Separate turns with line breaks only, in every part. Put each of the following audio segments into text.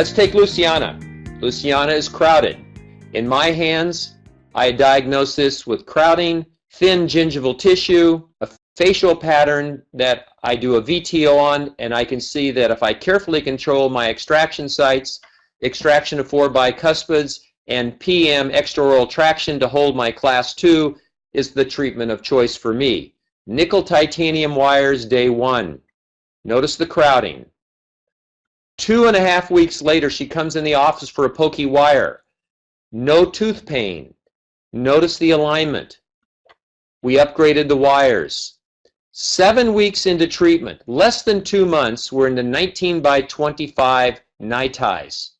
Let's take Luciana. Luciana is crowded. In my hands, I diagnose this with crowding, thin gingival tissue, a facial pattern that I do a VTO on, and I can see that if I carefully control my extraction sites, extraction of 4 bicuspids, and PM extraoral traction to hold my class 2 is the treatment of choice for me. Nickel titanium wires, day 1. Notice the crowding. 2.5 weeks later, she comes in the office for a pokey wire. No tooth pain. Notice the alignment. We upgraded the wires. 7 weeks into treatment, less than 2 months, we're into 19 by 25 nighties.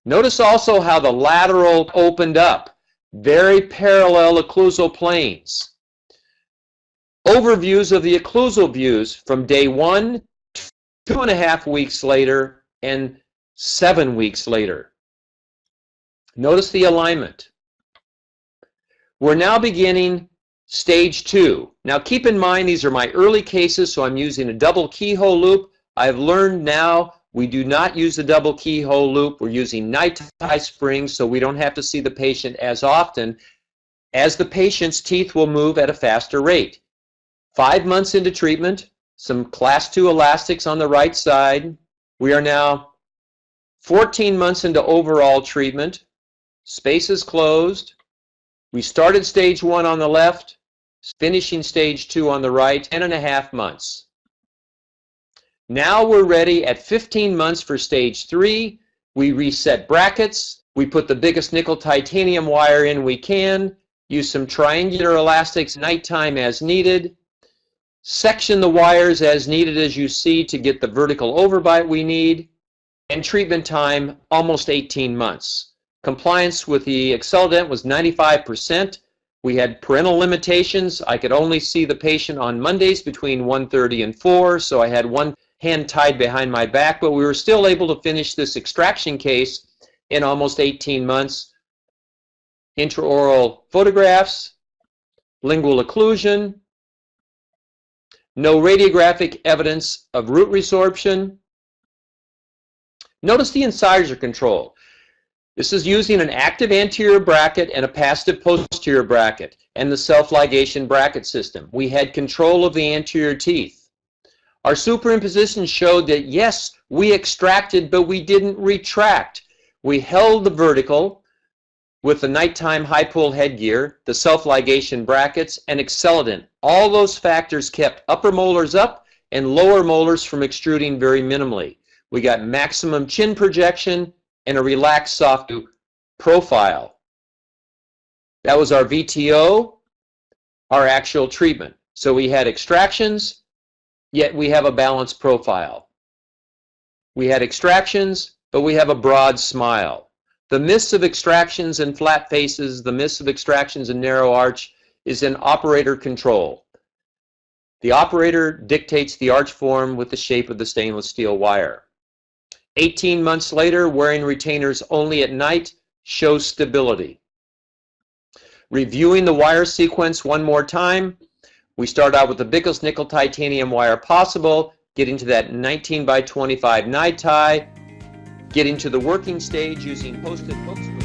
Notice also how the lateral opened up. Very parallel occlusal planes. Overviews of the occlusal views from day 1, 2.5 weeks later, and 7 weeks later. Notice the alignment. We're now beginning stage 2. Now keep in mind these are my early cases, so I'm using a double keyhole loop. I've learned now we do not use the double keyhole loop. We're using night tie springs so we don't have to see the patient as often, as the patient's teeth will move at a faster rate. 5 months into treatment, some class 2 elastics on the right side. We are now 14 months into overall treatment. Space is closed. We started stage 1 on the left, finishing stage 2 on the right, 10.5 months. Now we're ready at 15 months for stage 3. We reset brackets. We put the biggest nickel titanium wire in we can. Use some triangular elastics nighttime as needed. Section the wires as needed as you see to get the vertical overbite we need. And treatment time, almost 18 months. Compliance with the AcceleDent was 95%. We had parental limitations. I could only see the patient on Mondays between 1:30 and 4, so I had one hand tied behind my back, but we were still able to finish this extraction case in almost 18 months. Intraoral photographs, lingual occlusion, no radiographic evidence of root resorption. Notice the incisor control. This is using an active anterior bracket and a passive posterior bracket and the self-ligation bracket system. We had control of the anterior teeth. Our superimposition showed that yes, we extracted, but we didn't retract. We held the vertical with the nighttime high pull headgear, the self-ligation brackets, and AcceleDent. All those factors kept upper molars up and lower molars from extruding very minimally. We got maximum chin projection and a relaxed soft profile. That was our VTO, our actual treatment. So we had extractions, yet we have a balanced profile. We had extractions, but we have a broad smile. The myths of extractions and flat faces, the myths of extractions and narrow arch is in operator control. The operator dictates the arch form with the shape of the stainless steel wire. 18 months later, wearing retainers only at night shows stability. Reviewing the wire sequence one more time, we start out with the biggest nickel titanium wire possible, getting to that 19 by 25 night tie, getting to the working stage using post-it hooks.